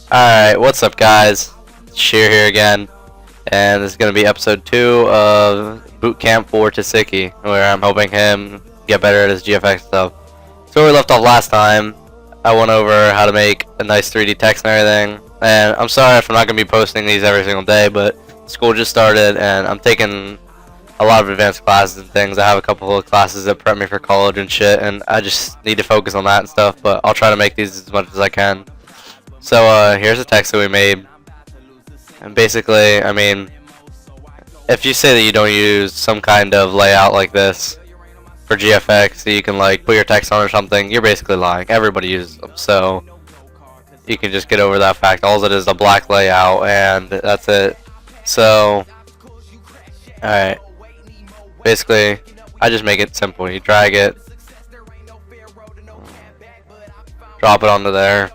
Alright, what's up guys? Sheer here again, and this is going to be episode 2 of Boot Camp for Tesicky, where I'm helping him get better at his GFX stuff. So where we left off last time, I went over how to make a nice 3D text and everything, and I'm sorry if I'm not going to be posting these every single day, but school just started and I'm taking a lot of advanced classes and things. I have a couple of classes that prep me for college and shit, and I just need to focus on that and stuff, but I'll try to make these as much as I can. So here's a text that we made, and basically, I mean, if you say that you don't use some kind of layout like this for GFX, so you can like put your text on or something, you're basically lying. Everybody uses them, so you can just get over that fact. All it is a black layout, and that's it. So, alright, basically, I just make it simple. You drag it, drop it onto there.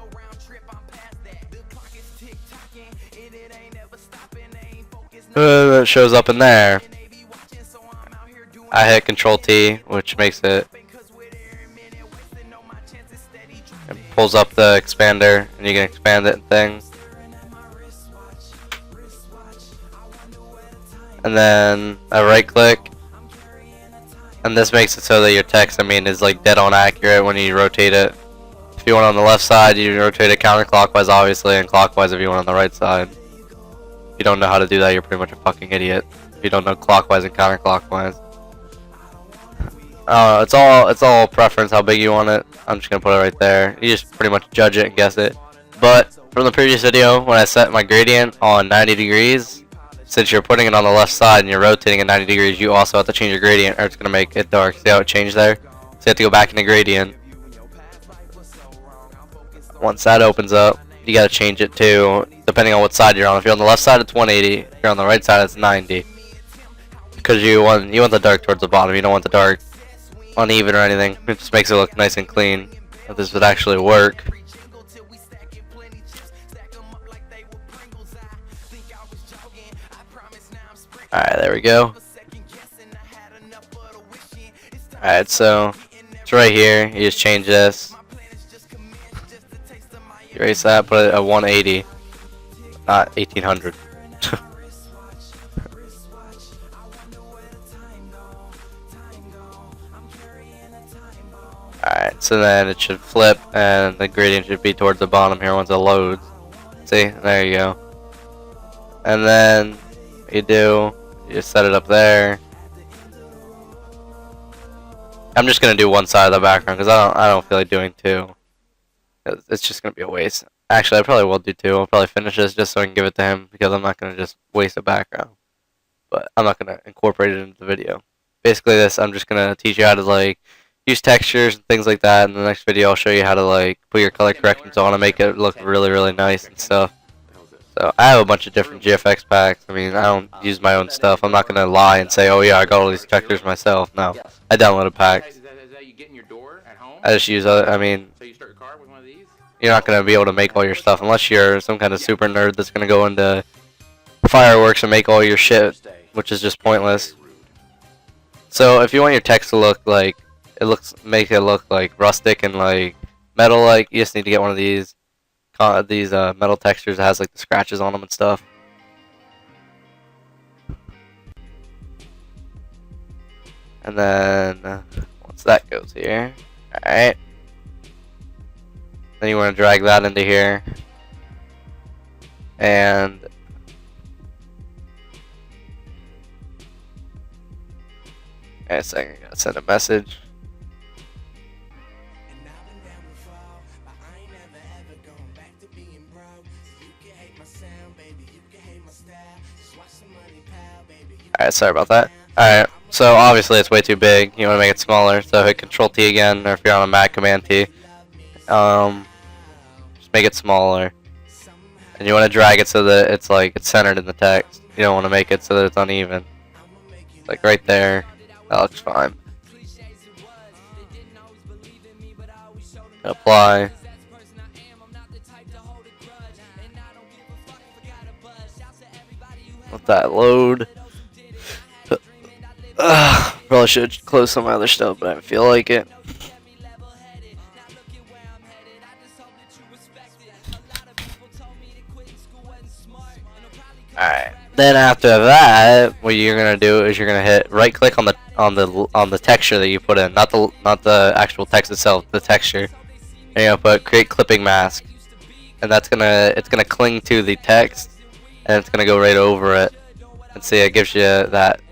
It shows up in there. I hit Control T, which makes it pulls up the expander, and you can expand it and things. And then I right click, and this makes it so that your text, is like dead on accurate when you rotate it. If you want on the left side, you rotate it counterclockwise, obviously, and clockwise if you want on the right side. If you don't know how to do that, you're pretty much a fucking idiot. If you don't know clockwise and counterclockwise. It's all preference how big you want it. I'm just gonna put it right there. You just pretty much judge it and guess it. But from the previous video, when I set my gradient on 90 degrees, since you're putting it on the left side and you're rotating at 90 degrees, you also have to change your gradient, or it's gonna make it dark. See how it changed there? So you have to go back into gradient. Once that opens up, you gotta change it to, depending on what side you're on. If you're on the left side, it's 180. If you're on the right side, it's 90. Because you want the dark towards the bottom. You don't want the dark uneven or anything. It just makes it look nice and clean. If this would actually work. Alright, there we go. Alright, so it's right here. You just change this. Erase that, put it at 180, not 1800. Alright, so then it should flip, and the gradient should be towards the bottom here once it loads. See? There you go. And then you just set it up there. I'm just gonna do one side of the background because I don't feel like doing two. It's just gonna be a waste. Actually, I probably will do two. I'll probably finish this just so I can give it to him, because I'm not gonna just waste a background. But I'm not gonna incorporate it into the video. Basically, I'm just gonna teach you how to like use textures and things like that. In the next video, I'll show you how to like put your color corrections on and make it look really, really nice and stuff. So I have a bunch of different GFX packs. I don't use my own stuff. I'm not gonna lie and say, oh yeah, I got all these textures myself. No, I downloaded packs. I just use other. You're not gonna be able to make all your stuff unless you're some kind of super nerd that's gonna go into fireworks and make all your shit, which is just pointless. So if you want your text to look like make it look like rustic and like metal-like, you just need to get one of these metal textures that has like the scratches on them and stuff. And then once that goes here, all right. Then you want to drag that into here, and a second, I gotta send a message. Alright, sorry about that. Alright, so obviously it's way too big. You want to make it smaller, so hit Control T again, or if you're on a Mac, Command T. Just make it smaller, and you want to drag it so that it's centered in the text. You don't want to make it so that it's uneven. Like right there, that looks fine. Apply. Let that load. Probably should close some of my other stuff, but I don't feel like it. Then after that, what you're gonna do is you're gonna hit right click on the texture that you put in, not the actual text itself, the texture. And you're gonna put create clipping mask, and it's gonna cling to the text, and it's gonna go right over it. And see, it gives you that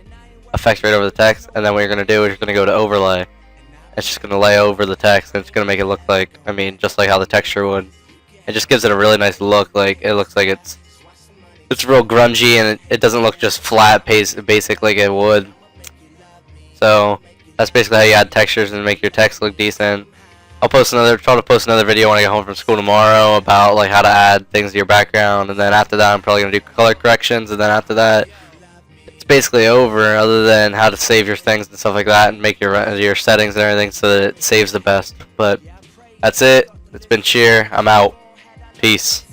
effect right over the text. And then what you're gonna do is you're gonna go to overlay. It's just gonna lay over the text, and it's gonna make it look like, I mean, just like how the texture would. It just gives it a really nice look. Like it looks like it's real grungy, and it doesn't look just flat basic like it would. So that's basically how you add textures and make your text look decent. I'll try to post another video when I get home from school tomorrow about like how to add things to your background, and then after that I'm probably gonna do color corrections, and then after that it's basically over, other than how to save your things and stuff like that, and make your settings and everything so that it saves the best. But that's it. It's been Cheer. I'm out. Peace.